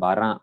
12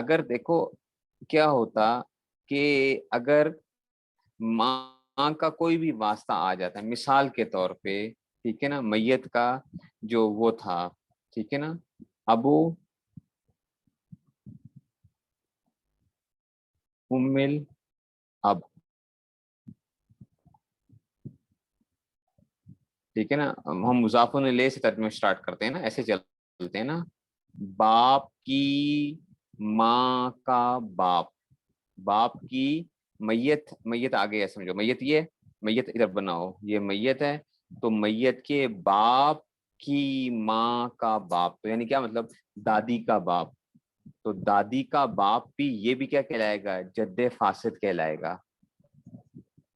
اگر دیکھو کیا ہوتا کہ اگر ماں کا کوئی بھی واسطہ آ جاتا ہے، مثال کے طور پہ، ٹھیک ہے نا، میت کا جو وہ تھا، ٹھیک ہے نا، ابو امل اب، ٹھیک ہے نا، ہم مضاف الیہ سے ترجمہ اسٹارٹ کرتے ہیں نا، ایسے چلتے ہیں نا، باپ کی ماں کا باپ، باپ کی میت، میت آگے ہے سمجھو، میت یہ میت ادھر بناؤ، یہ میت ہے، تو میت کے باپ کی ماں کا باپ، تو یعنی کیا مطلب، دادی کا باپ، تو دادی کا باپ بھی، یہ بھی کیا کہلائے گا، جد فاسد کہلائے گا،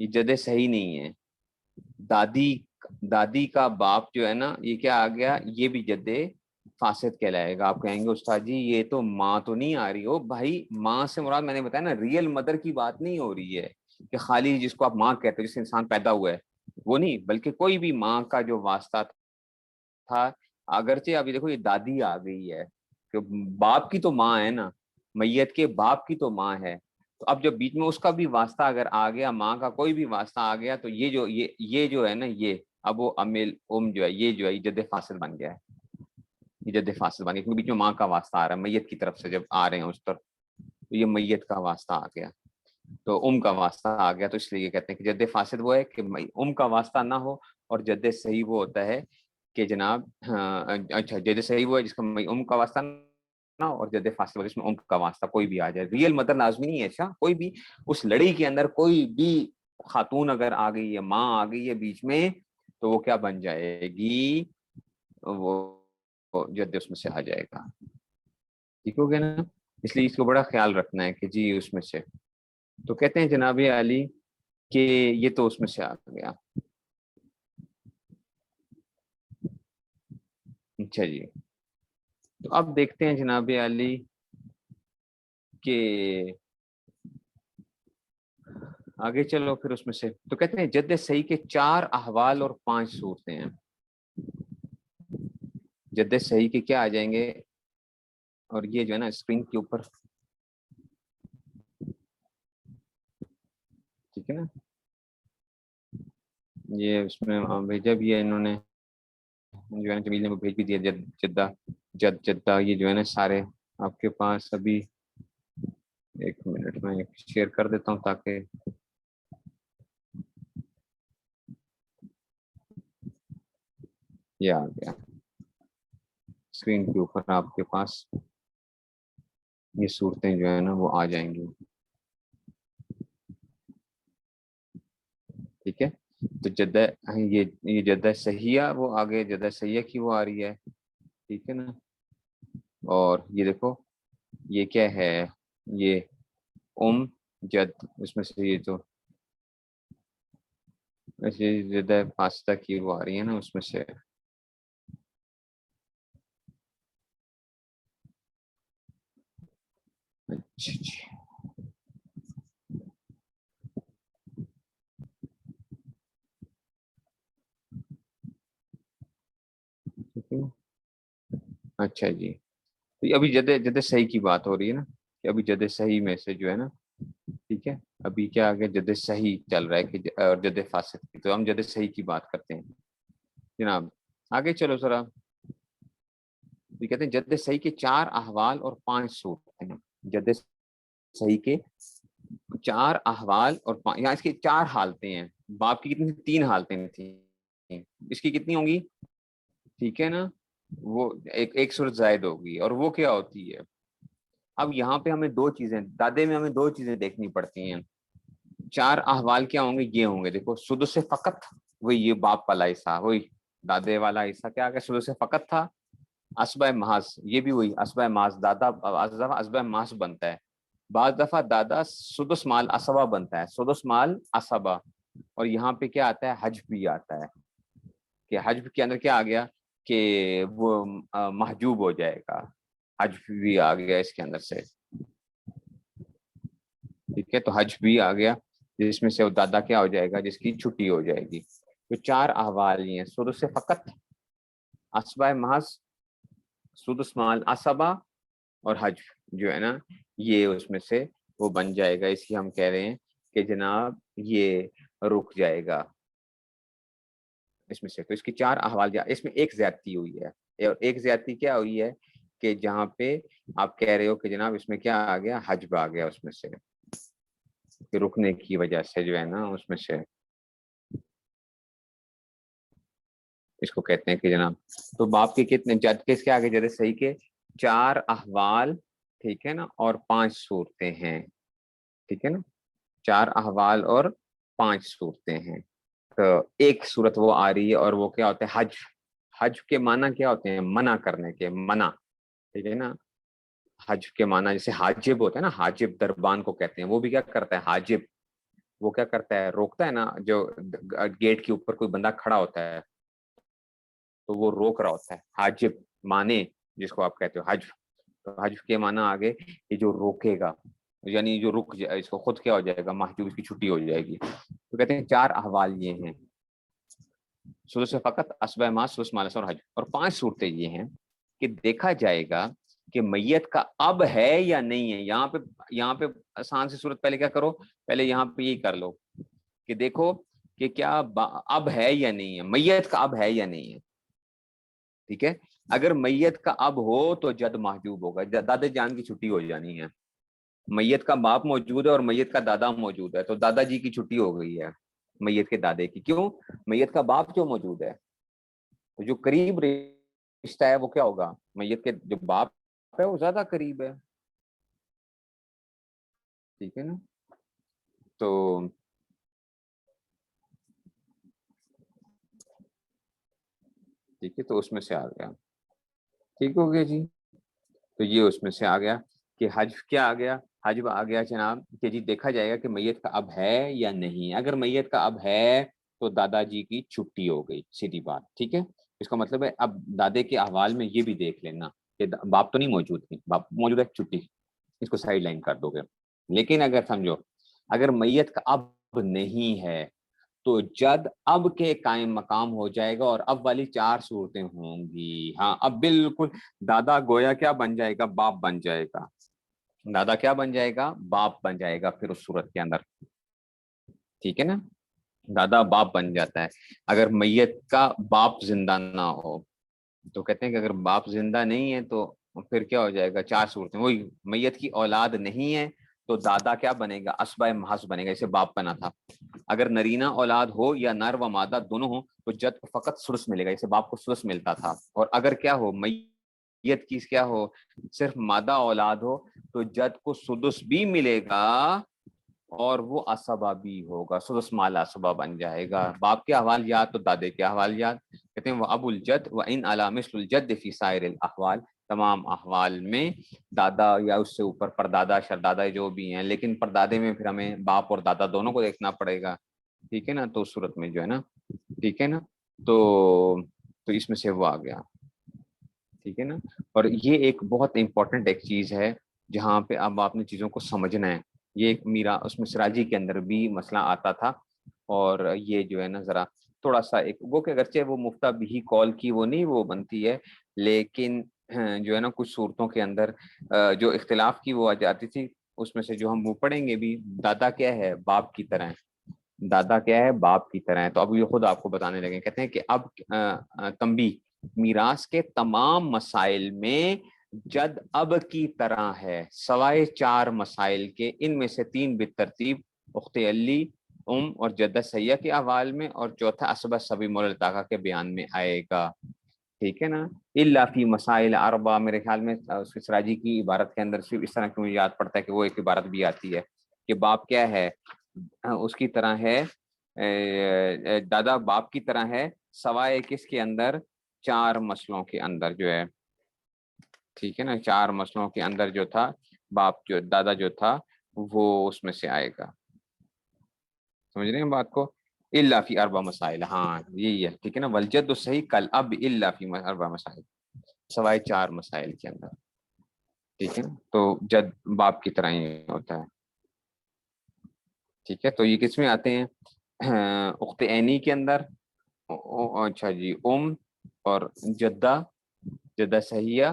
یہ جد صحیح نہیں ہے، دادی دادی کا باپ جو ہے نا، یہ کیا آ گیا، یہ بھی جد فاسد کہلائے گا۔ آپ کہیں گے استاد جی یہ تو ماں تو نہیں آ رہی ہو بھائی، ماں سے مراد میں نے بتایا نا، ریئل مدر کی بات نہیں ہو رہی ہے کہ خالی جس کو آپ ماں کہتے ہو، جس سے انسان پیدا ہوا ہے وہ نہیں، بلکہ کوئی بھی ماں کا جو واسطہ تھا، اگرچہ ابھی دیکھو یہ دادی آ گئی ہے، کہ باپ کی تو ماں ہے نا، میت کے باپ کی تو ماں ہے، تو اب جب بیچ میں اس کا بھی واسطہ اگر آ گیا، ماں کا کوئی بھی واسطہ آ گیا، تو یہ جو ہے نا، یہ ابو امیل جو ہے، یہ جو ہے یہ جد فاصل بن گیا ہے، یہ جد فاصل بن گیا، کیونکہ بیچ میں ماں کا واسطہ آ رہا ہے، میت کی طرف سے جب آ رہے ہیں اس پر، تو یہ میت کا واسطہ آ گیا، تو کا واسطہ آ گیا، تو اس لیے یہ کہتے ہیں کہ جد فاسد وہ ہے کہ کا واسطہ نہ ہو، اور جد صحیح وہ ہوتا ہے کہ جناب، اچھا، جد صحیح وہ ہے جس کا کا واسطہ نہ ہو، اور جد فاسد وہ جس میں کا واسطہ کوئی بھی آ جائے، ریئل مدر لازمی نہیں ہے، اچھا کوئی بھی اس لڑی کے اندر کوئی بھی خاتون اگر آ گئی ہے، ماں آ گئی ہے بیچ میں، تو وہ کیا بن جائے گی، وہ جد اس میں سے آ جائے گا، ٹھیک ہو گیا نا، اس لیے اس کو بڑا خیال رکھنا ہے کہ جی اس میں سے، تو کہتے ہیں جناب علی کہ یہ تو اس میں سے آ گیا، اچھا جی، تو اب دیکھتے ہیں جناب علی کہ آگے چلو پھر اس میں سے، تو کہتے ہیں جد صحیح کے 4 احوال اور 5 صورتیں ہیں، جد صحیح کے کیا آ جائیں گے، اور یہ جو ہے نا اسکرین کے اوپر، ٹھیک ہے نا، یہ اس میں بھیجا بھی ہے انہوں نے، جو ہے نا جمیل نے بھیج بھی دیا، جدہ یہ جو ہے نا سارے آپ کے پاس، ابھی ایک منٹ میں شیئر کر دیتا ہوں تاکہ یہ آ گیا اسکرین کے اوپر، آپ کے پاس یہ صورتیں جو ہے نا وہ آ جائیں گی، ٹھیک ہے، تو جدہ یہ جدہ صحیحہ وہ آگے، جدہ صحیحہ کی وہ آ رہی ہے، ٹھیک ہے نا، اور یہ دیکھو یہ کیا ہے، یہ جد، اس میں سے یہ تو جدہ فاسدہ کی وہ آ رہی ہے نا اس میں سے، اچھا جی، اچھا جی، تو ابھی جد صحیح کی بات ہو رہی ہے نا، کہ ابھی جد صحیح میں سے جو ہے نا، ٹھیک ہے، ابھی کیا آگے جد صحیح چل رہا ہے کہ اور جد فاسد کی، تو ہم جد صحیح کی بات کرتے ہیں جناب، آگے چلو ذرا، یہ کہتے ہیں جد صحیح کے 4 احوال اور 5 صورتیں ہیں، جد صحیح کے 4 احوال اور یہاں اس کی 4 حالتیں ہیں، باپ کی کتنی 3 حالتیں تھیں، اس کی کتنی ہوں گی، ٹھیک ہے نا، وہ ایک صورت زائد ہوگی، اور وہ کیا ہوتی ہے، اب یہاں پہ ہمیں 2 چیزیں، دادے میں ہمیں 2 چیزیں دیکھنی پڑتی ہیں، 4 احوال کیا ہوں گے، یہ ہوں گے، دیکھو سدس سے فقط، وہی یہ باپ والا حصہ، وہی دادے والا حصہ کیا آ گیا، سدس سے فقط تھا، اسبہ محض، یہ بھی وہی اسبہ محض، دادا اسبہ محض بنتا ہے، بعض دفعہ دادا سدس مال اسبہ بنتا ہے، سدس مال اسبہ، اور یہاں پہ کیا آتا ہے، حجب بھی آتا ہے، کہ حجب کے اندر کیا آ گیا کہ وہ محجوب ہو جائے گا، حجب بھی آ گیا اس کے اندر سے، ٹھیک ہے، تو حج بھی آ گیا جس میں سے وہ دادا کیا ہو جائے گا، جس کی چھٹی ہو جائے گی، تو 4 احوال یہ ہیں، سدس سے فقط، اسبہ محض، سدس مال اسبہ، اور حج جو ہے نا، یہ اس میں سے وہ بن جائے گا، اس لیے ہم کہہ رہے ہیں کہ جناب یہ رک جائے گا اس میں سے۔ تو اس کی 4 احوال، اس میں ایک زیادتی ہوئی ہے، اور ایک زیادتی کیا ہوئی ہے کہ جہاں پہ آپ کہہ رہے ہو کہ جناب اس میں کیا آ گیا، حجب آ گیا اس میں سے، کہ رکنے کی وجہ سے جو ہے نا اس میں سے، اس کو کہتے ہیں کہ جناب، تو باپ کے کتنے جد کے اس کے آگے جد صحیح کے 4 احوال، ٹھیک ہے نا، اور 5 صورتیں ہیں، ٹھیک ہے نا، 4 احوال اور 5 صورتیں ہیں۔ تو ایک صورت وہ آ رہی ہے اور وہ کیا ہوتا ہے، حج۔ حج کے معنی کیا ہوتے ہیں، منع کرنے کے، منع، ٹھیک ہے نا۔ حج کے معنی جیسے حاجب ہوتا ہے نا، حاجب دربان کو کہتے ہیں، وہ بھی کیا کرتا ہے، حاجب، وہ کیا کرتا ہے، روکتا ہے نا، جو گیٹ کے اوپر کوئی بندہ کھڑا ہوتا ہے تو وہ روک رہا ہوتا ہے، حاجب معنی جس کو آپ کہتے ہو حج۔ تو حج کے معنی آگے یہ جو روکے گا، یعنی جو رک جائے، اس کو خود کیا ہو جائے گا، محجوب، اس کی چھٹی ہو جائے گی۔ تو کہتے ہیں 4 احوال یہ ہیں، سدس فقط، اسبع ما، سدس مالس اور حج، اور 5 صورتیں یہ ہیں کہ دیکھا جائے گا کہ میت کا اب ہے یا نہیں ہے۔ یہاں پہ آسان سی صورت، پہلے کیا کرو، پہلے یہاں پہ یہی کر لو کہ دیکھو کہ کیا اب ہے یا نہیں ہے، میت کا اب ہے یا نہیں ہے، ٹھیک ہے۔ اگر میت کا اب ہو تو جد محجوب ہوگا، دادا جان کی چھٹی ہو جانی ہے۔ میت کا باپ موجود ہے اور میت کا دادا موجود ہے، تو دادا جی کی چھٹی ہو گئی ہے میت کے دادے کی، کیوں، میت کا باپ جو موجود ہے، تو جو قریب رشتہ ہے وہ کیا ہوگا، میت کے جو باپ ہے وہ زیادہ قریب ہے، ٹھیک ہے نا۔ تو ٹھیک ہے، تو اس میں سے آ گیا، ٹھیک ہو گیا جی۔ تو یہ اس میں سے آ گیا کہ حج کیا آ گیا، حجب آ گیا جناب، کہ جی دیکھا جائے گا کہ میت کا اب ہے یا نہیں۔ اگر میت کا اب ہے تو دادا جی کی چھٹی ہو گئی، سیدھی بات، ٹھیک ہے۔ اس کا مطلب ہے اب دادے کے احوال میں یہ بھی دیکھ لینا کہ باپ تو نہیں موجود تھی، باپ موجود ہے، چھٹی، اس کو سائڈ لائن کر دو گے۔ لیکن اگر سمجھو اگر میت کا اب نہیں ہے تو جد اب کے قائم مقام ہو جائے گا، اور اب والی 4 صورتیں ہوں گی۔ ہاں، اب بالکل دادا گویا کیا بن جائے گا، باپ بن جائے گا، دادا کیا بن جائے گا، باپ بن جائے گا پھر اس صورت کے اندر، ٹھیک ہے نا، دادا باپ بن جاتا ہے۔ اگر میت کا باپ زندہ نہ ہو تو کہتے ہیں کہ اگر باپ زندہ نہیں ہے تو پھر کیا ہو جائے گا، 4 صورتیں، وہی میت کی اولاد نہیں ہے تو دادا کیا بنے گا، اسبۂ محض بنے گا، اسے باپ بنا تھا۔ اگر نرینہ اولاد ہو یا نر و مادہ دونوں ہو تو جد کو فقط سدس ملے گا، اسے باپ کو سدس ملتا تھا۔ اور اگر کیا ہو، میت کی کیا ہو، صرف مادہ اولاد ہو تو جد کو سدس بھی ملے گا اور وہ اسبا بھی ہوگا، سدس مال اسبا بن جائے گا۔ باپ کے احوال یاد تو دادے کے احوال یاد، کہتے ہیں وہ ابو الجد و ان علی مثل الجد فی سائر الاحوال، تمام احوال میں دادا یا اس سے اوپر پردادا شردادا جو بھی ہیں، لیکن پردادے میں پھر ہمیں باپ اور دادا دونوں کو دیکھنا پڑے گا، ٹھیک ہے نا۔ تو اس صورت میں جو ہے نا، ٹھیک ہے نا، تو اس میں سے وہ آ گیا، ٹھیک ہے نا۔ اور یہ ایک بہت امپورٹنٹ ایک چیز ہے جہاں پہ اب آپ نے چیزوں کو سمجھنا ہے۔ یہ ایک میرا اس میں سراجی کے اندر بھی مسئلہ آتا تھا، اور یہ جو ہے نا ذرا تھوڑا سا ایک وہ کہ اگرچہ وہ مفتہ بھی کال کی وہ نہیں وہ بنتی ہے، لیکن جو ہے نا کچھ صورتوں کے اندر جو اختلاف کی وہ آ جاتی تھی، اس میں سے جو ہم وہ پڑھیں گے بھی، دادا کیا ہے، باپ کی طرح ہے، دادا کیا ہے، باپ کی طرح ہے۔ تو اب یہ خود آپ کو بتانے لگے، کہتے ہیں کہ اب تنبیہ، میراث کے تمام مسائل میں جد اب کی طرح ہے سوائے 4 مسائل کے، ان میں سے 3 بالترتیب اخت علی، اور جدہ سیاح کے احوال میں، اور چوتھا اسبہ سبی مول طاقہ کے بیان میں آئے گا، ٹھیک ہے نا۔ الا فی مسائل اربع، میرے خیال میں سراجی کی عبارت کے اندر صرف اس طرح کیوں یاد پڑتا ہے کہ وہ ایک عبارت بھی آتی ہے کہ باپ کیا ہے، اس کی طرح ہے، دادا باپ کی طرح ہے سوائے کس کے اندر، 4 مسئلوں کے اندر جو ہے، ٹھیک ہے نا، 4 مسئلوں کے اندر جو تھا باپ جو دادا جو تھا وہ اس میں سے آئے گا، سمجھ رہے ہیں بات کو، الا فی اربع مسائل، ہاں یہی ہے، ٹھیک ہے نا، والجد صحیح کل اب الا فی اربع مسائل، سوائے 4 مسائل کے اندر، ٹھیک ہے نا۔ تو جد باپ کی طرح ہی ہوتا ہے، ٹھیک ہے۔ تو یہ کس میں آتے ہیں، اخت عینی کے اندر، اچھا جی، اور جدہ، جدہ صحیحہ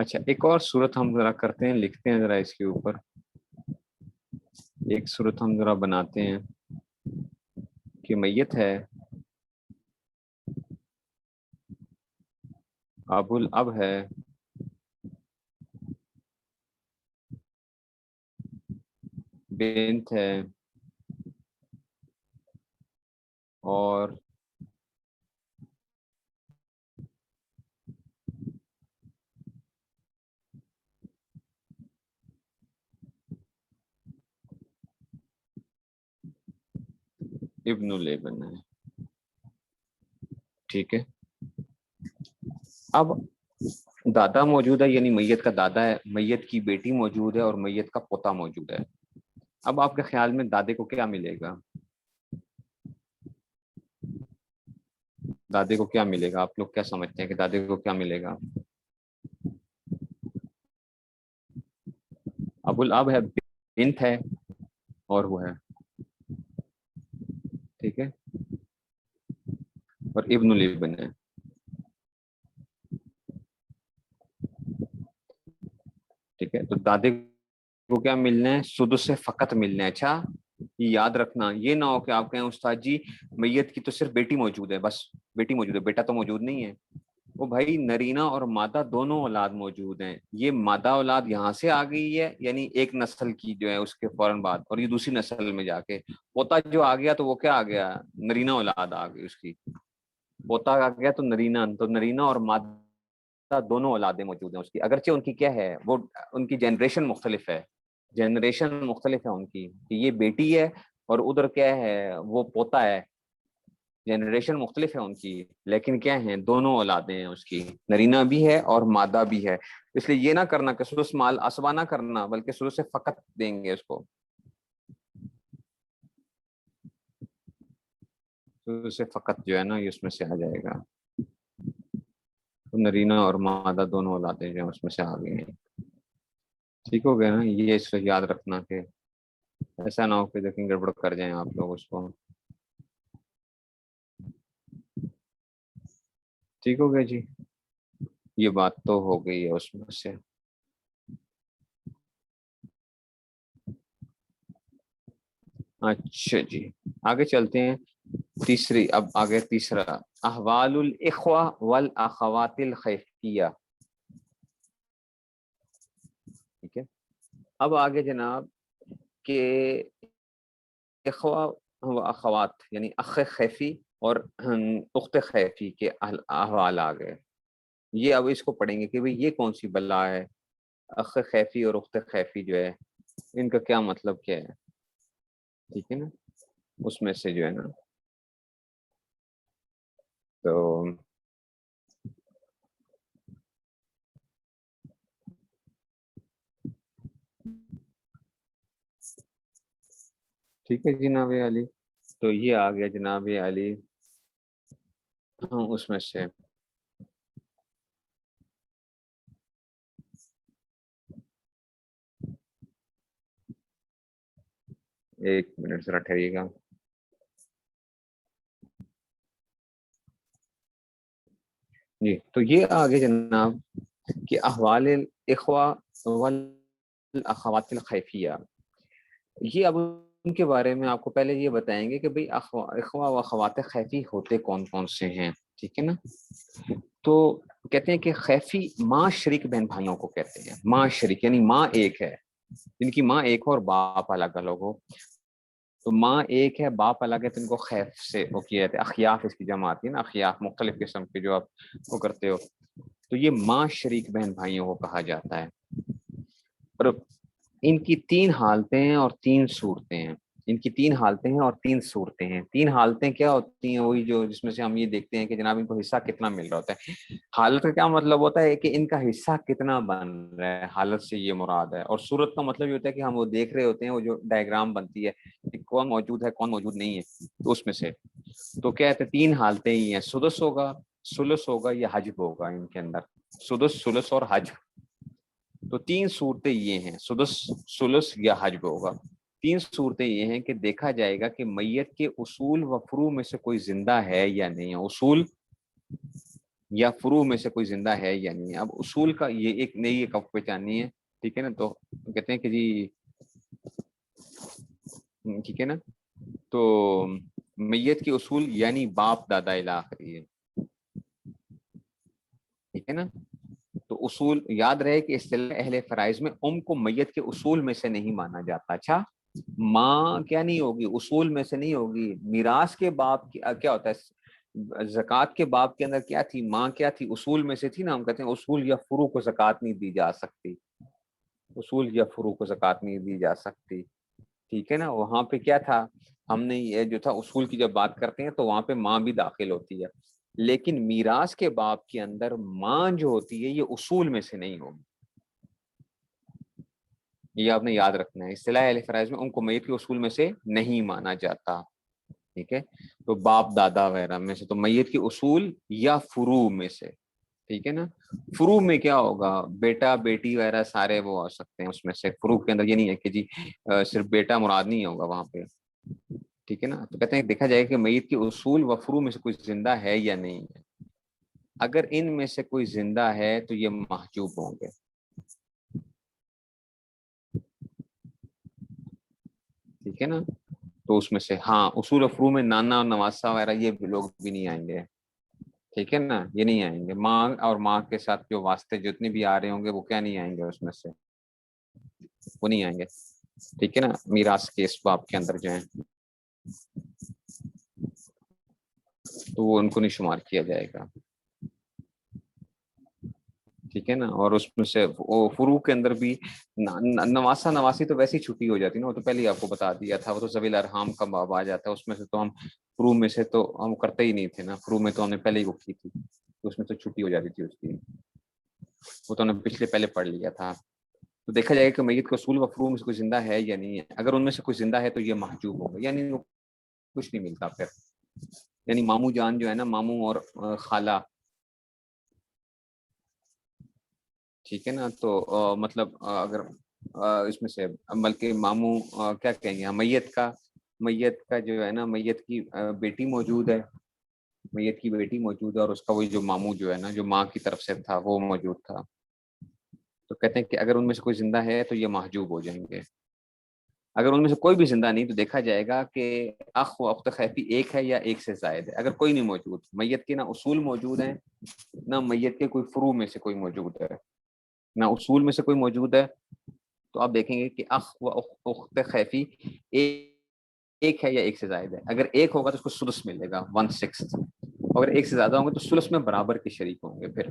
اچھا ایک اور صورت ہم ذرا کرتے ہیں، لکھتے ہیں ذرا اس کے اوپر، ایک صورت ہم ذرا بناتے ہیں کہ میت ہے، ابو الاب ہے، بنت ہے، اور ابن الابن ہے، ٹھیک ہے۔ اب دادا موجود ہے، یعنی میت کا دادا ہے، میت کی بیٹی موجود ہے، اور میت کا پوتا موجود ہے۔ اب آپ کے خیال میں دادے کو کیا ملے گا؟ دادے کو کیا ملے گا؟ آپ لوگ کیا سمجھتے ہیں کہ دادے کو کیا ملے گا؟ ابو الاب ہے، بنت ہے، اور وہ ہے، ٹھیک ہے، اور ابن الابن ہے، ٹھیک ہے۔ تو دادے کو کیا ملنا ہے؟ سدس سے فقط ملنا ہے۔ اچھا یہ یاد رکھنا، یہ نہ ہو کہ آپ کہیں استاد جی میت کی تو صرف بیٹی موجود ہے، بس بیٹی موجود ہے، بیٹا تو موجود نہیں ہے۔ وہ بھائی نرینہ اور مادہ دونوں اولاد موجود ہیں، یہ مادہ اولاد یہاں سے آ گئی ہے، یعنی ایک نسل کی جو ہے اس کے فوراً بعد، اور یہ دوسری نسل میں جا کے پوتا جو آ گیا تو وہ کیا آ گیا؟ نرینہ اولاد آ گئی اس کی، پوتا آ گیا تو نرینہ اور مادہ دونوں اولادیں موجود ہیں اس کی، اگرچہ ان کی کیا ہے، وہ ان کی جنریشن مختلف ہے، جنریشن مختلف ہے ان کی، کہ یہ بیٹی ہے اور ادھر کیا ہے وہ پوتا ہے، جنریشن مختلف ہے ان کی، لیکن کیا ہیں دونوں اولادیں ہیں اس کی، نرینہ بھی ہے اور مادہ بھی ہے۔ اس لیے یہ نہ کرنا کہ سدس مال اسبا نہ کرنا، بلکہ سدس سے فقط دیں گے اس کو، سدس سے فقط جو ہے نا یہ اس میں سے آ جائے گا، تو نرینہ اور مادہ دونوں اولادیں جو ہیں اس میں سے آ گئی ہیں، ٹھیک ہو گیا نا؟ یہ اس سے یاد رکھنا کہ ایسا نہ ہو کہ دیکھیں گڑبڑ کر جائیں آپ لوگ اس کو، ٹھیک ہو گیا جی؟ یہ بات تو ہو گئی ہے اس میں سے۔ اچھا جی آگے چلتے ہیں، تیسری، اب آگے تیسرا، احوال الاخوہ والاخوات الخیفیہ، ٹھیک ہے۔ اب آگے جناب کہ اخوہ و اخوات یعنی اخ خیفی اور اخت خیفی کے احوال آ گئے، یہ اب اس کو پڑھیں گے کہ بھئی یہ کون سی بلا ہے، اخ خیفی اور اخت خیفی جو ہے ان کا کیا مطلب کیا ہے، ٹھیک ہے نا؟ اس میں سے جو ہے نا تو ٹھیک ہے جناب علی، تو یہ آ گیا جناب علی، ہاں اس میں سے ایک منٹ ذرا ٹھہریے گا، جی تو یہ آگے جناب کہ احوال الاخوہ والاخوات الخیفیہ، یہ اب ان کے بارے میں آپ کو پہلے یہ بتائیں گے کہ بھئی اخوہ و اخوات خیفی ہوتے کون کون سے ہیں، ٹھیک ہے نا؟ تو کہتے ہیں کہ خیفی ماں شریک بہن بھائیوں کو کہتے ہیں، ماں شریک یعنی ماں ایک ہے، جن کی ماں ایک ہو اور باپ الگ الگ ہو، تو ماں ایک ہے باپ الگ ہے تو ان کو خیف سے وہ کیا جاتا ہے، اخیاف اس کی جمع آتی ہے نا، اخیاف مختلف قسم کے جو آپ کو کرتے ہو، تو یہ ماں شریک بہن بھائیوں کو کہا جاتا ہے، اور ان کی تین حالتیں ہیں اور تین صورتیں ہیں، ان کی تین حالتیں ہیں اور تین صورتیں ہیں۔ تین حالتیں کیا ہوتی ہیں؟ وہی جو جس میں سے ہم یہ دیکھتے ہیں کہ جناب ان کو حصہ کتنا مل رہا ہوتا ہے، حالت کا کیا مطلب ہوتا ہے کہ ان کا حصہ کتنا بن رہا ہے، حالت سے یہ مراد ہے، اور صورت کا مطلب یہ ہوتا ہے کہ ہم وہ دیکھ رہے ہوتے ہیں، وہ جو ڈائیگرام بنتی ہے کہ کون موجود ہے کون موجود نہیں ہے، تو اس میں سے تو کیا ہے تین حالتیں ہی ہیں، سدس ہوگا، ثلث ہوگا یا حجب ہوگا، ان کے اندر سدس ثلث اور حجب، تو تین صورتیں یہ ہیں، سدس ثلث یا حجب ہوگا۔ تین صورتیں یہ ہیں کہ دیکھا جائے گا کہ میت کے اصول و فروع میں سے کوئی زندہ ہے یا نہیں ہے، اصول یا فروع میں سے کوئی زندہ ہے یا نہیں ہے۔ اب اصول کا یہ ایک نئی ایک آپ پہچاننی ہے، ٹھیک ہے نا، تو کہتے ہیں کہ جی ٹھیک ہے نا، تو میت کے اصول یعنی باپ دادا الی آخری ہے، ٹھیک ہے نا۔ تو اصول یاد رہے کہ اصطلاح اہل فرائض میں کو میت کے اصول میں سے نہیں مانا جاتا۔ اچھا، ماں کیا نہیں ہوگی، اصول میں سے نہیں ہوگی۔ میراث کے باب کیا ہوتا ہے، زکوٰۃ کے باب کے اندر کیا تھی، ماں کیا تھی، اصول میں سے تھی نا۔ ہم کہتے ہیں اصول یا فروع کو زکوٰۃ نہیں دی جا سکتی، اصول یا فروع کو زکوٰۃ نہیں دی جا سکتی، ٹھیک ہے نا۔ وہاں پہ کیا تھا، ہم نے یہ جو تھا اصول کی جب بات کرتے ہیں تو وہاں پہ ماں بھی داخل ہوتی ہے، لیکن میراث کے باب کے اندر ماں جو ہوتی ہے یہ اصول میں سے نہیں ہوگی، یہ آپ نے یاد رکھنا ہے۔ اصطلاح اہل فرائض میں کو میت کے اصول میں سے نہیں مانا جاتا، ٹھیک ہے۔ تو باپ دادا وغیرہ میں سے، تو میت کے اصول یا فروع میں سے، ٹھیک ہے نا۔ فروع میں کیا ہوگا، بیٹا بیٹی وغیرہ سارے وہ آ سکتے ہیں اس میں سے۔ فروع کے اندر یہ نہیں ہے کہ جی صرف بیٹا مراد نہیں ہوگا وہاں پہ، ٹھیک ہے نا۔ تو کہتے ہیں دیکھا جائے کہ میت کے اصول و فروع میں سے کوئی زندہ ہے یا نہیں ہے۔ اگر ان میں سے کوئی زندہ ہے تو یہ محجوب ہوں گے، ٹھیک ہے نا۔ تو اس میں سے ہاں اصول و فروع میں نانا اور نواسا وغیرہ یہ لوگ بھی نہیں آئیں گے، ٹھیک ہے نا، یہ نہیں آئیں گے۔ ماں اور ماں کے ساتھ جو واسطے جتنے بھی آ رہے ہوں گے وہ کیا نہیں آئیں گے، اس میں سے وہ نہیں آئیں گے، ٹھیک ہے نا۔ میراث کے اس باب کے اندر جو ہیں تو وہ ان کو نہیں شمار کیا جائے گا، ٹھیک ہے نا۔ اور اس میں سے فروع کے اندر بھی نواسا نواسی تو ویسے ہی چھٹی ہو جاتی نا، وہ تو پہلے ہی آپ کو بتا دیا تھا، وہ تو ذوی الارحام کا باب آ جاتا ہے اس میں سے۔ تو ہم فروع میں سے تو ہم کرتے ہی نہیں تھے نا، فروع میں تو ہم نے پہلے ہی وہ کی تھی، تو اس میں تو چھٹی ہو جاتی تھی اس کی، وہ تو ہم نے پچھلے پہلے پڑھ لیا تھا۔ تو دیکھا جائے کہ میت کے اصول و فروع میں سے کوئی زندہ ہے یا نہیں ہے۔ اگر ان میں سے کوئی زندہ ہے تو یہ محجوب ہوگا، یعنی وہ کچھ نہیں ملتا پھر، یعنی ماموں جان جو ہے نا، ماموں اور خالہ، ٹھیک ہے نا۔ تو مطلب اگر اس میں سے بلکہ ماموں کیا کہیں گے، میت کا جو ہے نا، میت کی بیٹی موجود ہے، میت کی بیٹی موجود ہے، اور اس کا وہی جو ماموں جو ہے نا، جو ماں کی طرف سے تھا وہ موجود تھا۔ تو کہتے ہیں کہ اگر ان میں سے کوئی زندہ ہے تو یہ محجوب ہو جائیں گے۔ اگر ان میں سے کوئی بھی زندہ نہیں تو دیکھا جائے گا کہ اخ و اخت خیفی ایک ہے یا ایک سے زائد ہے۔ اگر کوئی نہیں موجود، میت کے نہ اصول موجود ہیں، نہ میت کے کوئی فروع میں سے کوئی موجود ہے، نہ اصول میں سے کوئی موجود ہے، تو آپ دیکھیں گے کہ اخ و اخت خیفی ایک ہے یا ایک سے زائد ہے۔ اگر ایک ہوگا تو اس کو سدس ملے گا 1/6، اگر ایک سے زیادہ ہوں گے تو ثلث میں برابر کے شریک ہوں گے۔ پھر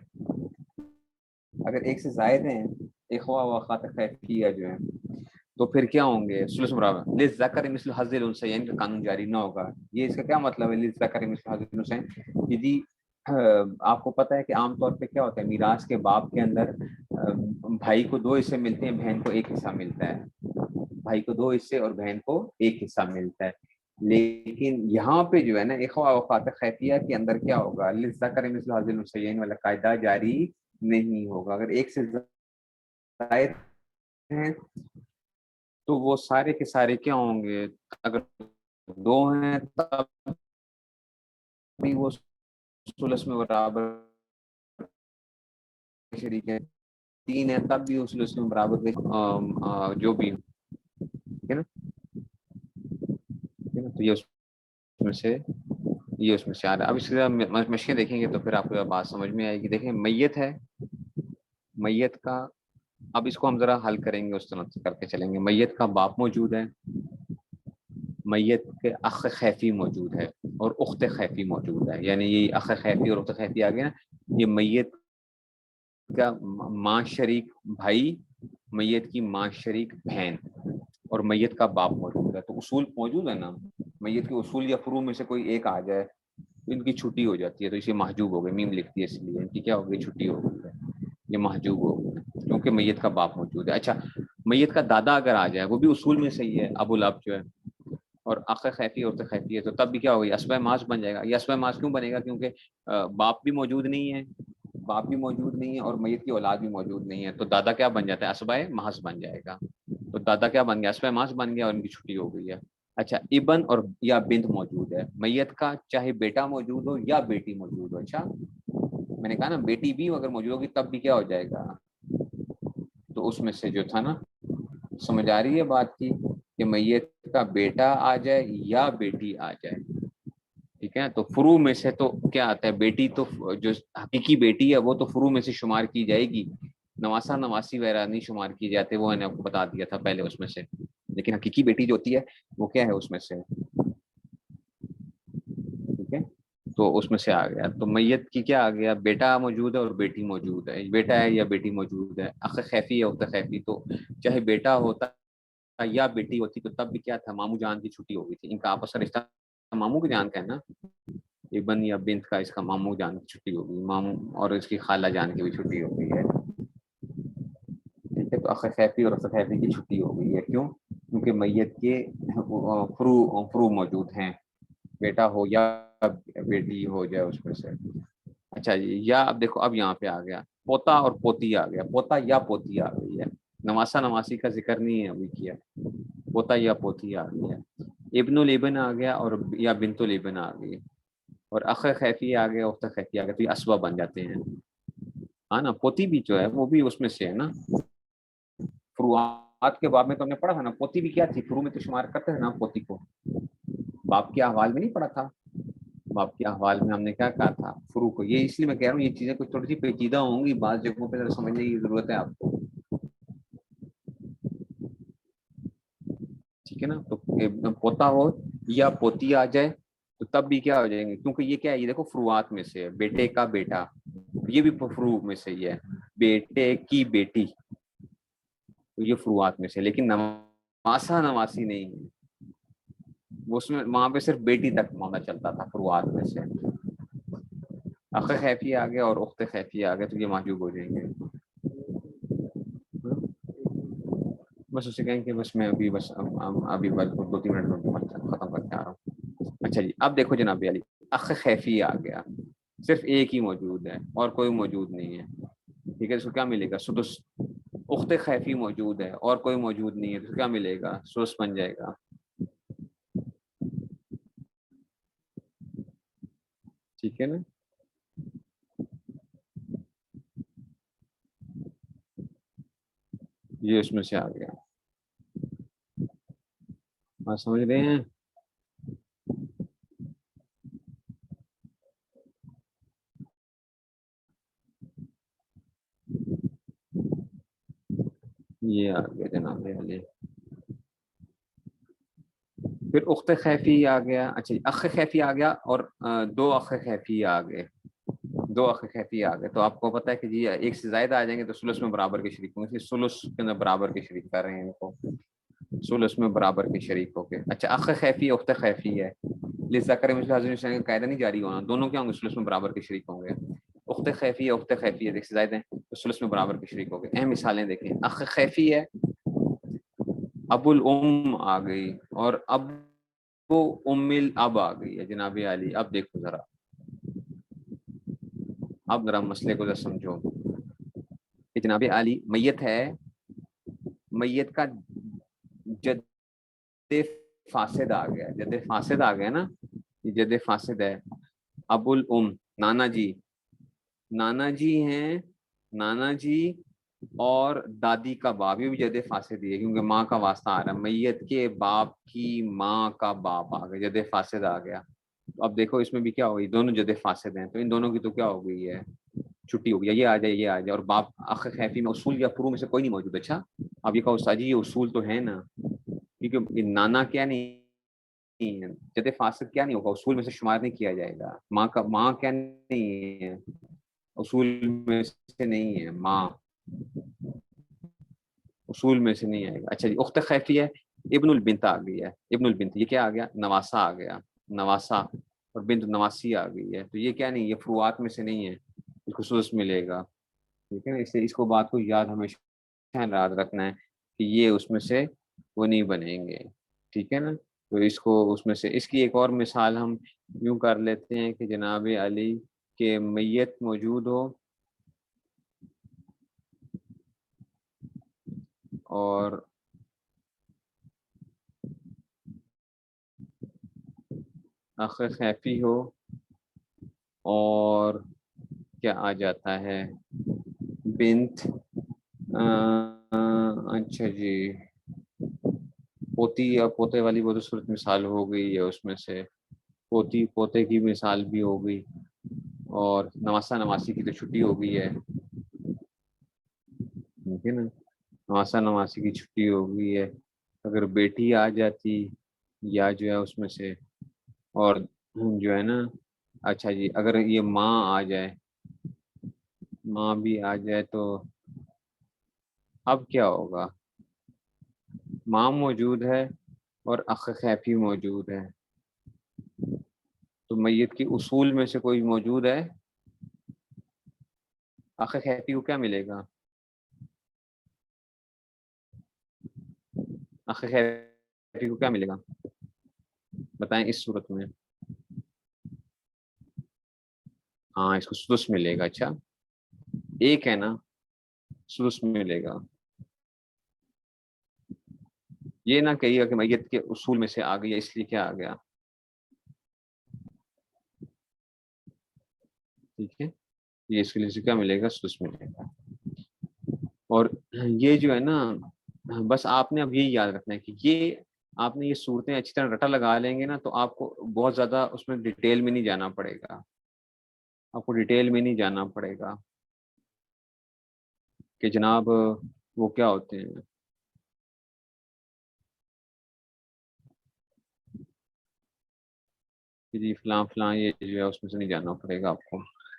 اگر ایک سے زائد ہیں اخوا و اخوات خیفیہ جو ہیں، تو پھر کیا ہوں گے، ثلث برابر للذکر مثل حظ الانثیین کا قانون جاری نہ ہوگا۔ یہ اس کا کیا مطلب ہے، للذکر مثل حظ الانثیین، جی آپ کو پتہ ہے کہ عام طور پہ کیا ہوتا ہے میراث کے باب کے اندر، بھائی کو 2 حصے ملتے ہیں، بہن کو 1 حصہ ملتا ہے، بھائی کو 2 حصے اور بہن کو 1 حصہ ملتا ہے۔ لیکن یہاں پہ جو ہے نا اخوا و اخوات خیفیہ کے اندر کیا ہوگا، للذکر مثل حظ الانثیین والا قاعدہ جاری نہیں ہوگا۔ اگر ایک سے زائد ہیں تو وہ سارے کے سارے کیا ہوں گے، اگر 2 ہیں تب بھی وہ ثلث میں برابر شریک ہے، 3 ہے تب بھی اس ثلث میں برابر جو بھی، ٹھیک ہے نا۔ تو یہ اس میں سے آ رہا ہے۔ اب اس کے مشقیں دیکھیں گے تو پھر آپ کو بات سمجھ میں آئے گی۔ دیکھیں میت ہے، میت کا، اب اس کو ہم ذرا حل کریں گے، اس طرح کر کے چلیں گے۔ میت کا باپ موجود ہے، میت کے اخ خیفی موجود ہے اور اخت خیفی موجود ہے، یعنی یہ اخ خیفی اور اخت خیفی آ گیا نا، یہ میت کا ماں شریک بھائی، میت کی ماں شریک بہن اور میت کا باپ موجود ہے۔ تو اصول موجود ہے نا، میت کے اصول یا فروع میں سے کوئی ایک آ جائے تو ان کی چھٹی ہو جاتی ہے، تو اسے محجوب ہو گئی، میم لکھتی ہے اس لیے ان کی کیا ہو گئی، چھٹی ہو گئی ہے، یہ محجوب ہو گئی کیونکہ میت کا باپ موجود ہے۔ اچھا، میت کا دادا اگر آ جائے وہ بھی اصول میں صحیح ہے، ابو الاب جو ہے، اور اخ خیفی اور خیفی ہے، تو تب بھی کیا ہوگی، اسبہ ماس بن جائے گا۔ یہ اسبہ ماس کیوں بنے گا، کیونکہ باپ بھی موجود نہیں ہے، باپ بھی موجود نہیں ہے اور میت کی اولاد بھی موجود نہیں ہے، تو دادا کیا بن جاتا ہے، اسبہ محض بن جائے گا۔ تو دادا کیا بن گیا، اسبہ محض بن گیا اور ان کی چھٹی ہو گئی ہے۔ اچھا، ابن اور یا بنت موجود ہے، میت کا چاہے بیٹا موجود ہو یا بیٹی موجود ہو، اچھا میں نے کہا نا بیٹی بھی اگر موجود ہوگی تب بھی کیا ہو جائے گا, تو اس میں سے جو تھا نا, سمجھ آ رہی ہے بات کی, کہ میت کا بیٹا آ جائے یا بیٹی آ جائے, ٹھیک ہے. تو فروع میں سے تو کیا آتا ہے, بیٹی تو جو حقیقی بیٹی ہے وہ تو فروع میں سے شمار کی جائے گی, نواسا نواسی وغیرہ نہیں شمار کی جاتے, وہ میں نے آپ کو بتا دیا تھا پہلے اس میں سے, لیکن حقیقی بیٹی جو ہوتی ہے وہ کیا ہے اس میں سے, ٹھیک ہے. تو اس میں سے آ گیا, تو میت کی کیا آ گیا, بیٹا موجود ہے اور بیٹی موجود ہے, بیٹا ہے یا بیٹی موجود ہے, اخ خیفی ہے اخت خیفی, تو چاہے بیٹا ہوتا یا بیٹی ہوتی تو تب بھی کیا تھا, ماموں جان کی چھٹی ہو گئی تھی, ان کا آپس کا رشتہ ماموں کی جان کا ہے نا, ابن یا بنت کا اس کا ماموں جان کی چھٹی ہو گئی, ماموں اور اس کی خالہ جان کی بھی چھٹی ہو گئی ہے, ٹھیک ہے. تو اخ خیفی اور اخت خیفی کی چھٹی ہو گئی ہے, کیوں, کیونکہ میت کے فروع موجود ہیں, بیٹا ہو یا بیٹی ہو جائے اس میں سے. اچھا جی, یا اب دیکھو اب یہاں پہ آ گیا پوتا اور پوتی آ گیا, پوتا یا پوتی آ گئی ہے, نواسا نواسی کا ذکر نہیں ہے ابھی کیا, پوتا یا پوتی آ گئی ہے, ابن الابن آ گیا اور یا بنت الابن آ گئی, اور اخ خیفی آ گیا اخت خیفی آ گیا, تو یہ اسبا بن جاتے ہیں, ہاں نا. پوتی بھی جو ہے وہ بھی اس میں سے ہے نا, فروعات کے باب میں تو ہم نے پڑھا تھا نا, پوتی بھی کیا تھی, فروع میں تو شمار کرتے ہیں نا پوتی کو, باپ کے احوال میں نہیں پڑھا تھا, باپ کے احوال میں ہم نے کیا کہا تھا, فروع کو. یہ اس لیے میں کہہ رہا ہوں یہ چیزیں کچھ تھوڑی سی پیچیدہ ہوں گی, بعض جگہوں پہ ذرا سمجھنے کی ضرورت ہے آپ کو, ٹھیک ہے نا. تو پوتا ہو یا پوتی آ جائے تو تب بھی کیا ہو جائیں گے, کیونکہ یہ کیا ہے, یہ دیکھو فروعات میں سے ہے, بیٹے کا بیٹا, یہ بھی فروع میں سے ہی ہے, بیٹے کی بیٹی, تو یہ فروعات میں سے, لیکن نواسا نواسی نہیں ہے, اس میں وہاں پہ صرف بیٹی تک معاملہ چلتا تھا فروعات میں سے. اخ خیفی آ گیا اور اخت خیفی آ گیا, تو یہ محجوب ہو جائیں گے. بس اسے کہیں کہ بس میں ابھی بس ابھی بس 2-3 منٹ میں ختم کر کے آ رہا ہوں. اچھا جی, اب دیکھو جناب علی, اخ خیفی آ گیا, صرف ایک ہی موجود ہے اور کوئی موجود نہیں ہے, ٹھیک ہے. اس کو کیا ملے گا, سدس. اخت خیفی موجود ہے اور کوئی موجود نہیں ہے, تو کیا ملے گا, سدس بن جائے گا, ٹھیک ہے نا. یہ اس میں سے آ گیا, آپ سمجھ رہے ہیں. یہ آ گیا جناب علی, پھر اخت خیفی آ گیا. اچھا جی, اخ خیفی آ گیا اور دو اخ خیفی آ گئے, دو اخ خیفی آ گئے, تو آپ کو پتا ہے کہ جی ایک سے زائد آ جائیں گے تو ثلث میں برابر کے شریک ہوں گے, ثلث کے اندر برابر کے شریک کر رہے ہیں ان کو, ثلث میں برابر کے شریک ہو گئے. اچھا, اخ خیفی اخت خیفی ہے, لذکر مثل حظ الانثیین کا قاعدہ نہیں جاری ہونا, دونوں کیا ہوں گے, ثلث میں برابر کے شریک ہوں گے. اخت خیفی ہے اخت خیفی ہے, ایک سے زائد ہیں تو ثلث میں برابر کے شریک ہو گئے. اہم مثالیں دیکھیں, اخ خیفی ہے, ابو الام آ گئی, اور ابو ام الاب آ گئی ہے جناب علی. اب دیکھو ذرا, اب ذرا مسئلے کو ذرا سمجھو کہ جناب علی میت ہے, میت کا جد فاسد آ گیا, جد فاسد آ گیا نا, یہ جد فاسد ہے. ابو الام, نانا جی, نانا جی ہیں, نانا جی اور دادی کا باپ, یہ بھی جد فاسد ہی ہے کیونکہ ماں کا واسطہ آ رہا ہے, میت کے باپ کی ماں کا باپ آ گیا, جد فاسد آ گیا. اب دیکھو اس میں بھی کیا ہوگی, دونوں جد فاسد ہیں, تو ان دونوں کی تو کیا ہو گئی ہے, چھٹی ہو گئی, یہ آ جائے یہ آ جائے. اور باپ اخ خیفی میں اصول یا فروع میں سے کوئی نہیں موجود. اچھا, اب یہ کہو استاد جی یہ اصول تو ہے نا, کیونکہ نانا کیا نہیں ہے, جد فاسد کیا نہیں ہوگا, اصول میں سے شمار نہیں کیا جائے گا. ماں کیا نہیں ہے, اصول میں سے نہیں ہے, ماں اصول میں سے نہیں آئے گا. اچھا جی, اخت خیفی ہے, ابن البنت آ گئی ہے, ابن البنت, یہ کیا آ گیا, نواسا آ گیا, نواسا, اور بنت نواسی آ گئی ہے, تو یہ کیا نہیں, یہ فروعات میں سے نہیں ہے, اس کو سدس ملے گا, ٹھیک ہے نا. اس لیے اس کو بات کو یاد ہمیشہ یاد رکھنا ہے کہ یہ اس میں سے وہ نہیں بنیں گے, ٹھیک ہے نا. تو اس کو اس میں سے, اس کی ایک اور مثال ہم یوں کر لیتے ہیں کہ جناب علی کے میت موجود ہو اور اخ خیفی ہو اور کیا آ جاتا ہے؟ بنت، اچھا جی، پوتی یا پوتے والی وہ تو صورت مثال ہو گئی ہے، اس میں سے پوتی پوتے کی مثال بھی ہو گئی، اور نواسا نواسی کی تو چھٹی ہو گئی ہے، ٹھیک ہے نا، نواسا نواسی کی چھٹی ہو گئی ہے۔ اگر بیٹی آ جاتی یا جو ہے اس میں سے، اور جو ہے نا، اچھا جی اگر یہ ماں آ جائے، ماں بھی آ جائے تو اب کیا ہوگا؟ ماں موجود ہے اور اخ خیفی موجود ہے، تو میت کی اصول میں سے کوئی موجود ہے؟ اخ خیفی کو کیا ملے گا؟ اخ خیفی کو کیا ملے گا بتائیں اس صورت میں؟ ہاں اس کو سدس ملے گا۔ اچھا ایک ہے نا، سدس ملے گا۔ یہ نہ کہیے کہ میت کے اصول میں سے آ گیا اس لیے کیا آ گیا، ٹھیک ہے، یہ اس کے لیے سے کیا ملے گا؟ سدس ملے گا۔ اور یہ جو ہے نا، بس آپ نے اب یہی یاد رکھنا ہے کہ یہ آپ نے یہ صورتیں اچھی طرح رٹا لگا لیں گے نا، تو آپ کو بہت زیادہ اس میں ڈیٹیل میں نہیں جانا پڑے گا، آپ کو ڈیٹیل میں نہیں جانا پڑے گا کہ جناب وہ کیا ہوتے ہیں۔ کہ جی فلاں فلاں یہ جو ہے اس میں سے نہیں جانا پڑے گا آپ کو،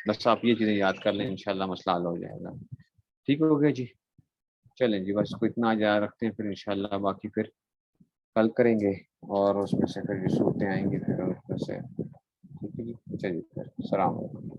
بس آپ یہ چیزیں یاد کر لیں، انشاءاللہ مسئلہ حل ہو جائے گا۔ ٹھیک ہو گیا جی؟ چلیں جی بس کو اتنا یاد رکھتے ہیں، پھر انشاءاللہ باقی پھر کل کریں گے، اور اس میں سے پھر جو صورتیں آئیں گی پھر اس میں سے، ٹھیک ہے جی؟ چلیے پھر السلام علیکم۔